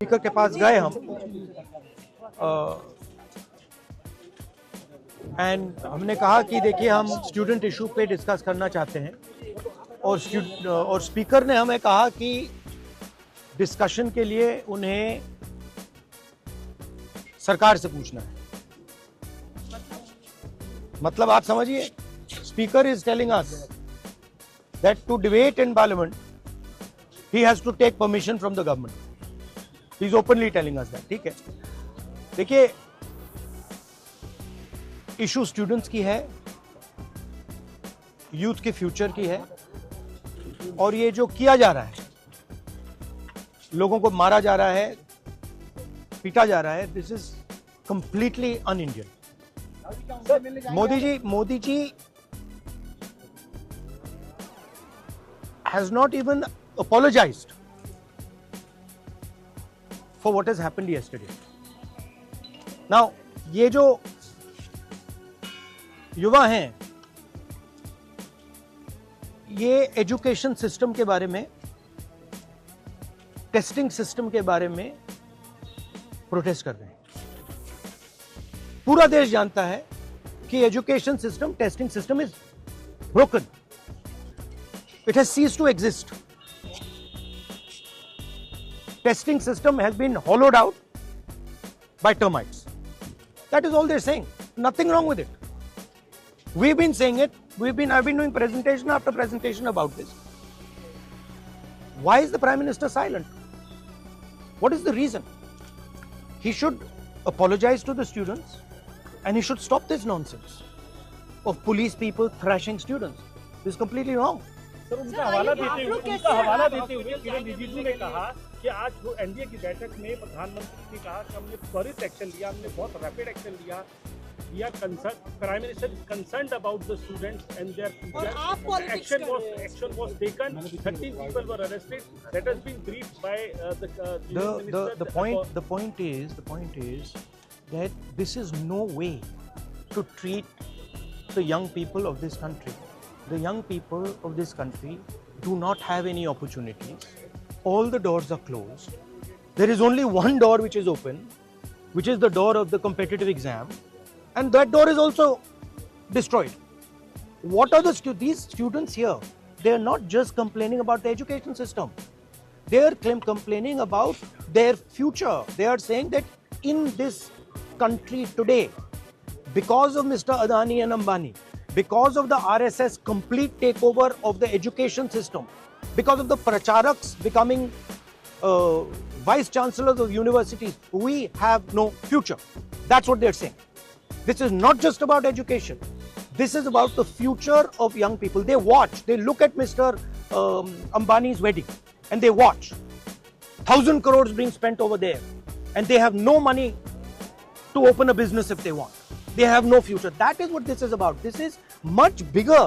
Speaker के पास गए हम एंड हमने कहा कि देखिए हम स्टूडेंट इशू पे डिस्कस करना चाहते हैं और स्पीकर ने हमें कहा कि डिस्कशन के लिए उन्हें सरकार से पूछना है। मतलब आप समझिए, speaker is telling us that to debate in parliament he has to take permission from the government. He is openly telling us that. ठीक है, देखिए इशू स्टूडेंट्स की है, यूथ के फ्यूचर की है, और ये जो किया जा रहा है, लोगों को मारा जा रहा है, पीटा जा रहा है, this is completely un Indian. Modi ji has not even apologized for what has happened yesterday. Now, ये जो युवा हैं, ये एजुकेशन सिस्टम के बारे में, टेस्टिंग सिस्टम के बारे में प्रोटेस्ट कर रहे हैं। पूरा देश जानता है कि education system, testing system is broken. It has ceased to exist. Testing system has been hollowed out by termites. That is all they're saying. Nothing wrong with it. We've been saying it. I've been doing presentation after presentation about this. Why is the Prime Minister silent? What is the reason? He should apologize to the students and he should stop this nonsense of police people thrashing students. This is completely wrong. Sir, उनका हवाला देते हुए किरण रिजिजू ने कहा कि आज जो NDA की बैठक में प्रधानमंत्री ने कहा कि हमने त्वरित एक्शन लिया, हमने बहुत रैपिड एक्शन लिया। Prime minister is concerned about the students and their future. Action was taken, 13 people were arrested. That has been briefed by the point is that this is no way to treat the young people of this country. The young people of this country do not have any opportunities. All the doors are closed. There is only one door which is open, which is the door of the competitive exam, and that door is also destroyed. What are these students here? They are not just complaining about the education system. They are complaining about their future. They are saying that in this country today, because of Mr. Adani and Ambani, because of the RSS complete takeover of the education system, because of the pracharaks becoming vice chancellors of universities, we have no future. That's what they're saying. This is not just about education. This is about the future of young people. They watch, they look at Mr. Ambani's wedding and they watch 1,000 crores being spent over there, and they have no money to open a business if they want. They have no future. That is what this is about. This is much bigger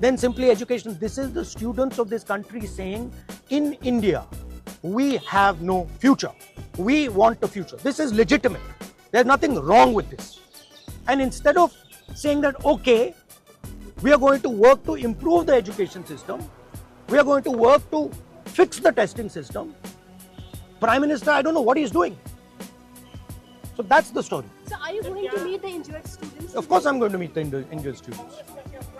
than simply education. This is the students of this country saying, in India, we have no future. We want a future. This is legitimate. There's nothing wrong with this. And instead of saying that, okay, we are going to work to improve the education system, we are going to work to fix the testing system, Prime Minister, I don't know what he's doing. So that's the story. So are you going to meet the injured students? Of course I'm going to meet the injured students.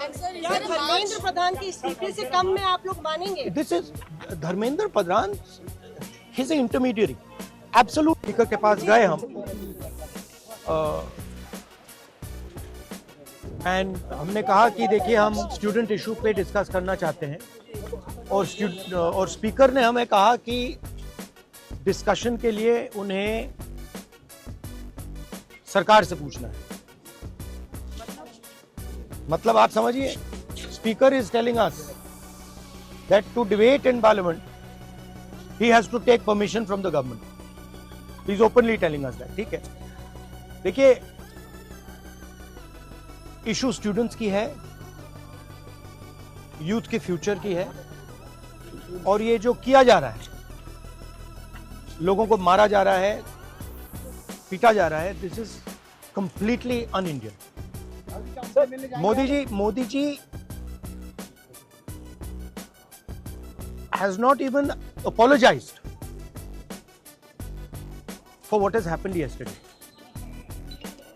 And sir, is there a Dharmendra Pradhan की इस्तीफे से कम में आप लोग मानेंगे? This is Dharmendra Pradhan. He's an intermediary. Absolute. Speaker के पास गए हम एंड हमने कहा कि देखिए हम स्टूडेंट इशू पे डिस्कस करना चाहते हैं और स्पीकर ने हमें कहा कि डिस्कशन के लिए उन्हें सरकार से पूछना है। मतलब आप समझिए, speaker is telling us that to debate in parliament he has to take permission from the government. He is openly telling us that. ठीक है, देखिए इशू स्टूडेंट्स की है, यूथ के फ्यूचर की है, और ये जो किया जा रहा है, लोगों को मारा जा रहा है, पीटा जा रहा है, this is completely un Indian. Modi ji has not even apologized for what has happened yesterday.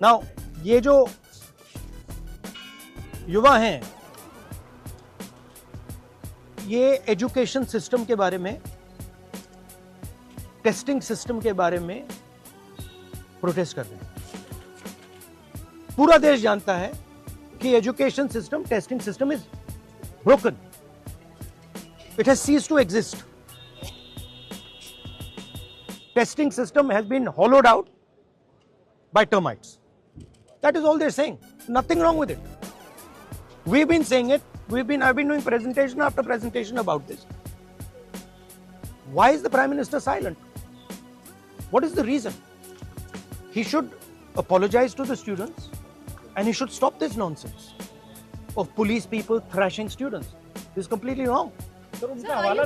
Now, ये जो युवा हैं, ये एजुकेशन सिस्टम के बारे में, टेस्टिंग सिस्टम के बारे में प्रोटेस्ट कर रहे हैं. पूरा देश जानता है कि education system, testing system is broken. It has ceased to exist. Testing system has been hollowed out by termites. That is all they're saying. Nothing wrong with it. We've been saying it. I've been doing presentation after presentation about this. Why is the Prime Minister silent? What is the reason? He should apologize to the students and he should stop this nonsense of police people thrashing students. This is completely wrong. Sir, उनका हवाला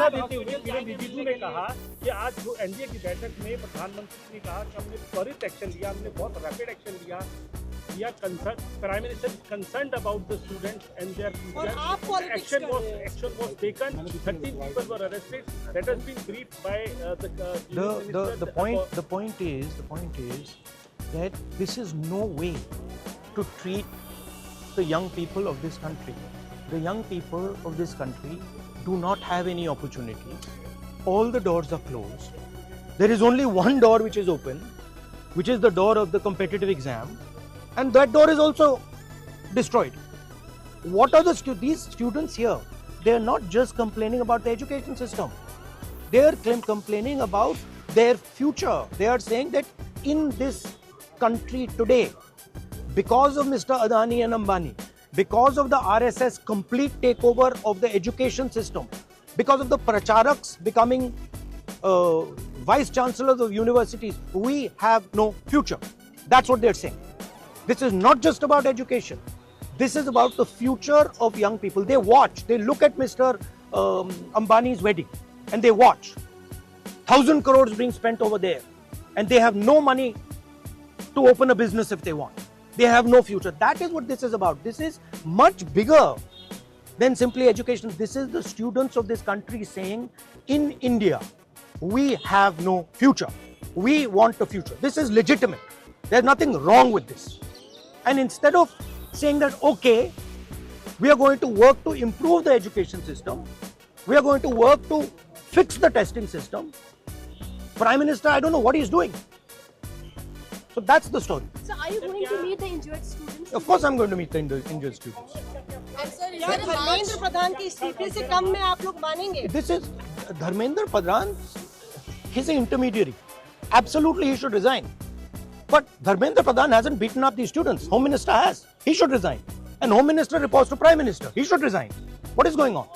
देते हुए किरण रिजिजू ने कहा कि आज जो NDA की बैठक में प्रधानमंत्री ने कहा कि हमने त्वरित एक्शन लिया, हमने बहुत रैपिड एक्शन लिया. Prime minister concerned about the students and their future. Action was taken. 13 people were arrested. That has been briefed by the point is that this is no way to treat the young people of this country. The young people of this country do not have any opportunities. All the doors are closed. There is only one door which is open, which is the door of the competitive exam, and that door is also destroyed. What are these students here? They are not just complaining about the education system. They are complaining about their future. They are saying that in this country today, because of Mr. Adani and Ambani, because of the RSS complete takeover of the education system, because of the pracharaks becoming vice chancellors of universities, we have no future. That's what they're saying. This is not just about education. This is about the future of young people. They watch, they look at Mr. Ambani's wedding and they watch 1,000 crores being spent over there, and they have no money to open a business if they want. They have no future. That is what this is about. This is much bigger than simply education. This is the students of this country saying, in India, we have no future. We want a future. This is legitimate. There's nothing wrong with this. And instead of saying that, okay, we are going to work to improve the education system, we are going to work to fix the testing system, Prime Minister, I don't know what he's doing. So that's the story. So are you going to meet the injured students? Of course I'm going to meet the injured students. क्या धर्मेंद्र प्रधान के इस्तीफे से कम में आप लोग मानेंगे? This is Dharmendra Pradhan. He's an intermediary. Absolutely he should resign. But Dharmendra Pradhan hasn't beaten up these students. Home Minister has. He should resign. And Home Minister reports to Prime Minister. He should resign. What is going on?